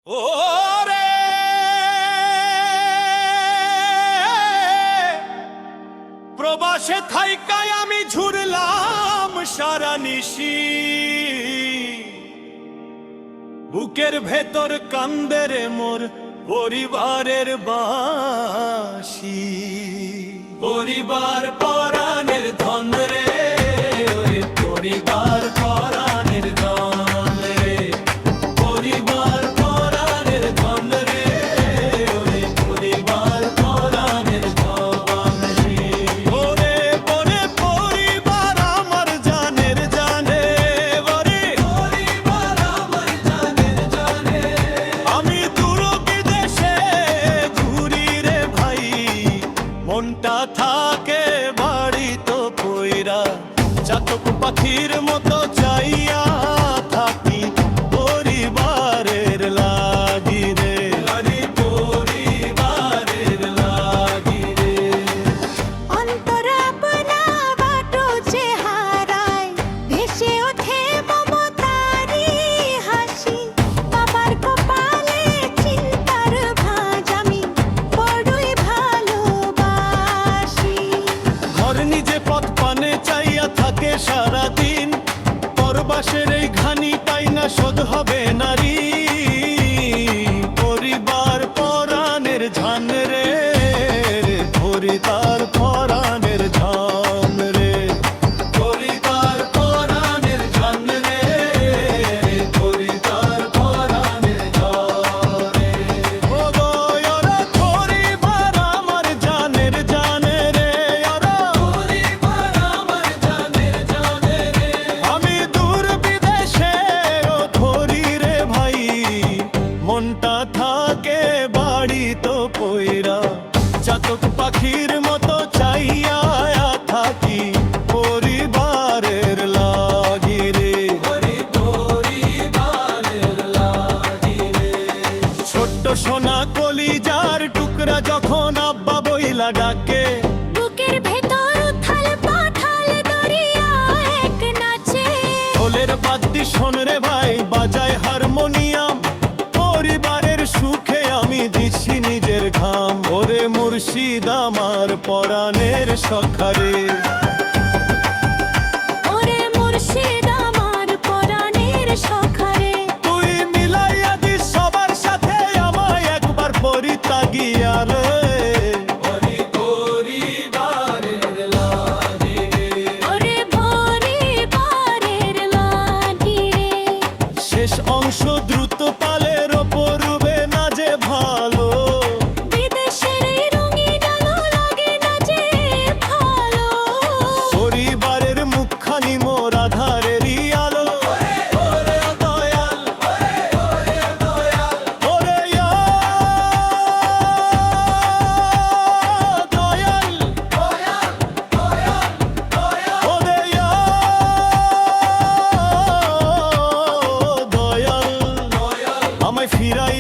ওরে প্রবাসে থাইকায় আমি ঝুরলাম সারা নিশি, বুকের ভেতর কান্দে রে মোর পরিবারের বাসি। পরিবার পরাণের ধন রে, ওরে পরিবার পরাণের ধন রে, পরিবার পরাণের ধন রে, ওরে পরিবার পরাণের ধন রে। ওরে ওরে পরিবার আমার জানের জানে, ওরে পরিবার আমার জানের জানে। আমি দূর বিদেশে ঘুরি রে ভাই, মনটা থাকে বাড়ি তো পয়রা, চাতক পাখির মতো চাইয়া থাকি পরিবারের লাগি রে, পরিবারের লাগি রে। অন্তর আপনা বাটো চেহারায় ভেসে ওঠে মমতারি হাসি। বাবার কপালে চিন্তার ভাঁজ আমি বড়ই ভালোবাসি। ঘর নিজে পথ পানে চাইয়া থাকে সারাদিন, পরবাসের এই ঘানি পাই না শোধ হবে নারী। পরিবার পরাণের ঝান রে, পরিবার পরাণের ঝান রে, পরিবার পরাণের ঝান রে, পরিবার পরাণের ঝান রে। ও গো ওরা পরিবার আমার জানের জানে রে, ওরা পরিবার আমার জানের জানে রে। আমি দূর বিদেশে ও ধরি রে ভাই, মনটা থাকে বাড়ি তো পয়রা, চাতক পাখির মতো চাইয়া থাকি পরিবারের লাগি রে, পরিবারের লাগি রে। ছোট্ট সোনা কলিজার টুকরা যখন আব্বা বইলা ডাকে, বুকের ভেতর উথাল পাথাল দরিয়া এক নাচে। ঢোলের বাদ্যি শোন রে ভাই বাজায় হারমোনিয়াম, পরিবারের সুখে আমি দিচ্ছি নিজের ঘাম। ওরে মুর্শিদ আমার পরাণের সখারে, ওরে মুর্শিদ আমার পরাণের সখারে। তুই মিলাইয়া দিস সবার সাথে আমায় একবার পরিত্যাগিয়া রে, পরিবারের লাগি রে। ওরে পরিবারের লাগি রে। শেষ অংশ দ্রুত পালের পড়বে না যে ভালো, বিদেশের এই রঙিন আলো লাগে না যে ভালো। পরিবারের মুখখানি মোর আধারেরই আলো। ওরে দয়াল, ওরে দয়াল, ওরে দয়াল, ওরে দয়াল, আমায় ফিরাই